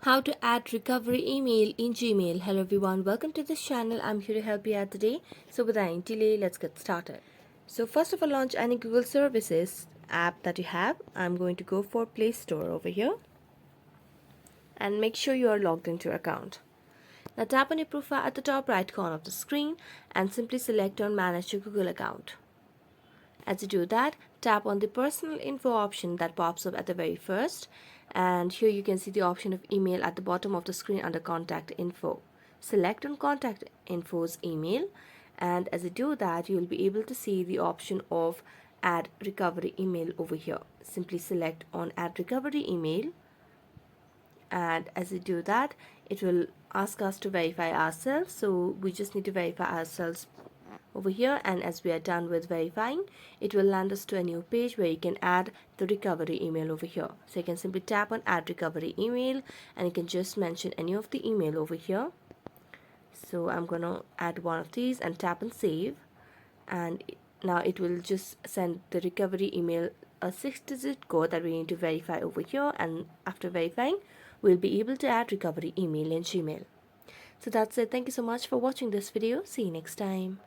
How to add recovery email in Gmail. Hello everyone, welcome to this channel. I'm here to help you out today. So without any delay, let's get started. So first of all, launch any Google services app that you have. I'm going to go for Play Store over here and make sure you are logged into your account. Now tap on your profile at the top right corner of the screen and simply select on Manage your Google account. As you do that, tap on the personal info option that pops up at the very first, and here you can see the option of email at the bottom of the screen under contact info. Select on contact info's email, and as you do that, you will be able to see the option of add recovery email over here. Simply select on add recovery email, and as you do that, it will ask us to verify ourselves, so we just need to verify ourselves over here, and as we are done with verifying, it will land us to a new page where you can add the recovery email over here. So you can simply tap on add recovery email and you can just mention any of the email over here. So I'm gonna add one of these and tap on save, and now it will just send the recovery email a 6-digit code that we need to verify over here, and after verifying we'll be able to add recovery email in Gmail. So that's it. Thank you so much for watching this video. See you next time.